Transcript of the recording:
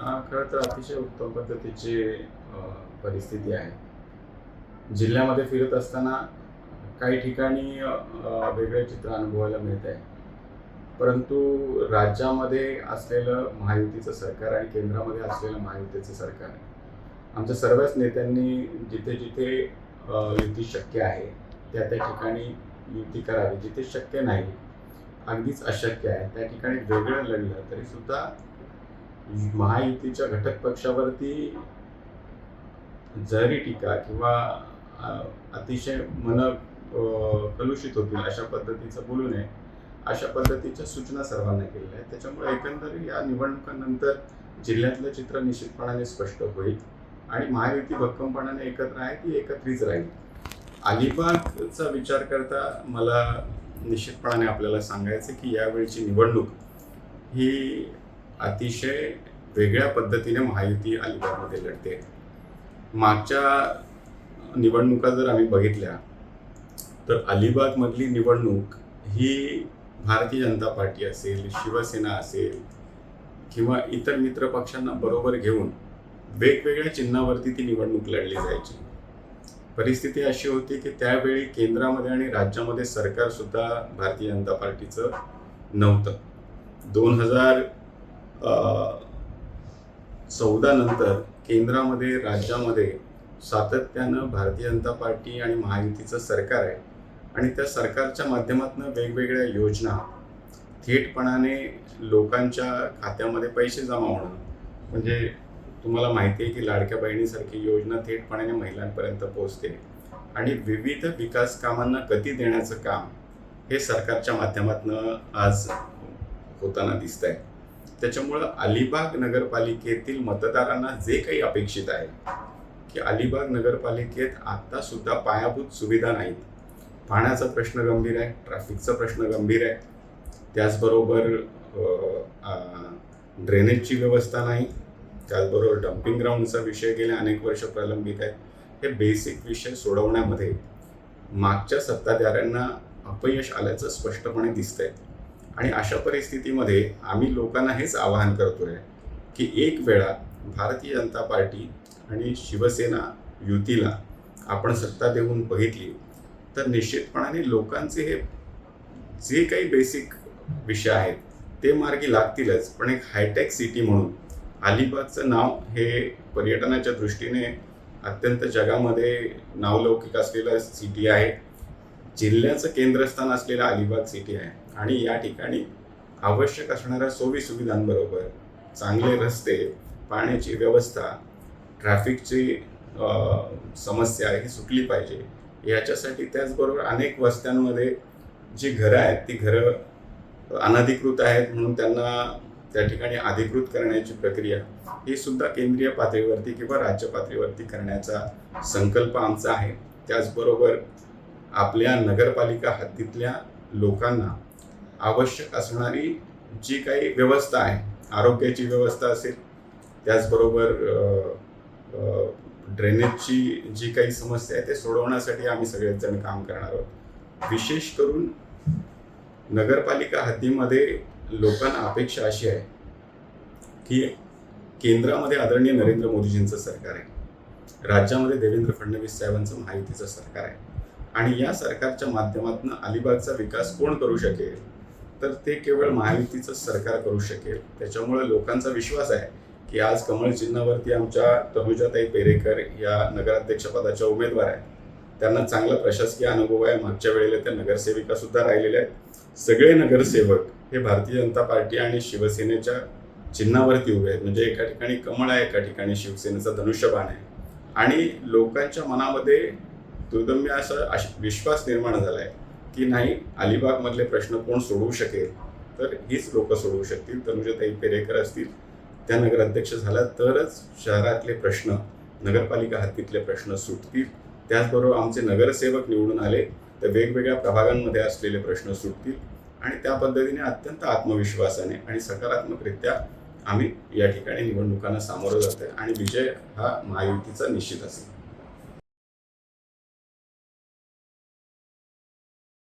खरं तर अतिशय उत्तम पद्धतीची परिस्थिती आहे. जिल्ह्यामध्ये फिरत असताना काही ठिकाणी वेगळे चित्र अनुभवायला मिळत आहे. परंतु राज्यामध्ये असलेलं महायुतीचं सरकार आणि केंद्रामध्ये असलेलं महायुतीचं सरकार, आमच्या सर्वच नेत्यांनी जिथे-जिथे युती शक्य आहे, त्या ठिकाणी युती करावी. जिथे शक्य नाही, अगदीच अशक्य आहे, त्या ठिकाणी वेगळं लढलं तरीसुद्धा महायुतीच्या घटक पक्षावरती जरी टीका किंवा अतिशय कलुषित होतील अशा पद्धतीचं बोलू नये, अशा पद्धतीच्या सूचना सर्वांना केलेल्या आहेत. त्याच्यामुळे एकंदर या निवडणुकांनंतर जिल्ह्यातलं चित्र निश्चितपणाने स्पष्ट होईल आणि महायुती भक्कमपणाने एकत्र आहे, ती एकत्रित राहील. अलिबागचा विचार करता मला निश्चितपणाने आपल्याला सांगायचं की यावेळची निवडणूक ही अतिशय वेगळ्या पद्धतीने महायुती अलिबागमध्ये लढते. मागच्या निवडणुका जर आम्ही बघितल्या तर अलिबागमधली निवडणूक ही भारतीय जनता पार्टी असेल, शिवसेना असेल किंवा इतर मित्र पक्षांना बरोबर घेऊन वेगवेगळ्या चिन्हावरती ती निवडणूक लढली जायची. परिस्थिती अशी होती की त्यावेळी केंद्रामध्ये आणि राज्यामध्ये सरकारसुद्धा भारतीय जनता पार्टीचं नव्हतं. 2014 नंतर केंद्रामध्ये राज्यामध्ये सातत्यानं भारतीय जनता पार्टी आणि महायुतीचं सरकार आहे आणि त्या सरकारच्या माध्यमातून वेगवेगळ्या योजना थेटपणाने लोकांच्या खात्यामध्ये पैसे जमा होणं, म्हणजे तुम्हाला माहिती आहे की लाडक्या बहिणीसारखी योजना थेटपणाने महिलांपर्यंत पोहोचते आणि विविध विकास कामांना गती देण्याचं काम हे सरकारच्या माध्यमातून आज होताना दिसत आहे. त्याच्यामुळं अलिबाग नगरपालिकेतील मतदारांना जे काही अपेक्षित आहे की अलिबाग नगरपालिकेत आत्तासुद्धा पायाभूत सुविधा नाहीत. पाण्याचा प्रश्न गंभीर आहे, ट्रॅफिकचा प्रश्न गंभीर आहे, त्याचबरोबर ड्रेनेजची व्यवस्था नाही, त्याचबरोबर डम्पिंग ग्राउंडचा विषय गेल्या अनेक वर्ष प्रलंबित आहे. हे बेसिक विषय सोडवण्यामध्ये मागच्या सत्ताधाऱ्यांना अपयश आल्याचं स्पष्टपणे दिसतंय आणि अशा परिस्थितीमध्ये आम्ही लोकांना हेच आवाहन करतोय की एक वेळा भारतीय जनता पार्टी आणि शिवसेना युतीला आपण सत्ता देऊन बघितली तर निश्चितपणाने लोकांचे हे जे काही बेसिक विषय आहेत ते मार्गी लागतीलच. पण एक हायटेक सिटी म्हणून अलिबागचं नाव हे पर्यटनाच्या दृष्टीने अत्यंत जगामध्ये नावलौकिक असलेलं सिटी आहे. जिल्ह्याचं केंद्रस्थान असलेलं अलिबाग सिटी आहे आणि या ठिकाणी आवश्यक असणाऱ्या सोयीसुविधांबरोबर चांगले रस्ते, पाण्याची व्यवस्था, ट्रॅफिकची समस्या ही सुटली पाहिजे. याच्यासाठी त्याचबरोबर अनेक वस्त्यांमध्ये जी घरं आहेत ती घरं अनधिकृत आहेत म्हणून त्यांना त्या ठिकाणी अधिकृत करण्याची प्रक्रिया ही सुद्धा केंद्रीय पातळीवरती किंवा राज्य पातळीवरती करण्याचा संकल्प आमचा आहे. त्याचबरोबर आपल्या नगरपालिका हद्दीतल्या लोकांना आवश्यक असणारी जी काही व्यवस्था आहे, आरोग्याची व्यवस्था असेल, त्याचबरोबर ड्रेनेजची जी काही समस्या आहे ते सोडवण्यासाठी आम्ही सगळेच जण काम करणार आहोत. विशेष करून नगरपालिका हद्दीमध्ये लोकांना अपेक्षा अशी आहे की केंद्रामध्ये आदरणीय नरेंद्र मोदीजींचं सरकार आहे, राज्यामध्ये देवेंद्र फडणवीस साहेबांचं महायुतीचं सरकार आहे आणि या सरकारच्या माध्यमातून अलिबागचा विकास कोण करू शकेल तर ते केवळ महायुतीचं सरकार करू शकेल. त्याच्यामुळे लोकांचा विश्वास आहे की आज कमळ चिन्हावरती आमच्या तनुजाताई पेरेकर या नगराध्यक्षपदाच्या उमेदवार आहेत. त्यांना चांगला प्रशासकीय अनुभव आहे, मागच्या वेळेला त्या नगरसेविका सुद्धा राहिलेल्या आहेत. सगळे नगरसेवक हे भारतीय जनता पार्टी आणि शिवसेनेच्या चिन्हावरती उभे आहेत, म्हणजे एका ठिकाणी कमळ आहे, एका ठिकाणी शिवसेनेचा धनुष्यबाण आहे आणि लोकांच्या मनामध्ये दुर्दम्य असा विश्वास निर्माण झाला आहे की नाही, अलिबागमधले प्रश्न कोण सोडवू शकेल तर हीच लोक सोडवू शकतील. तनुजाताई पेरेकर असतील, त्या नगराध्यक्ष झाल्या तरच शहरातले प्रश्न, नगरपालिका हद्दीतले प्रश्न सुटतील. त्याचबरोबर आमचे नगरसेवक निवडून आले तर वेगवेगळ्या प्रभागांमध्ये असलेले प्रश्न सुटतील आणि त्या पद्धतीने अत्यंत आत्मविश्वासाने आणि सकारात्मकरित्या आम्ही या ठिकाणी निवडणुकांना सामोरं जातोय आणि विजय हा महायुतीचा निश्चित असेल.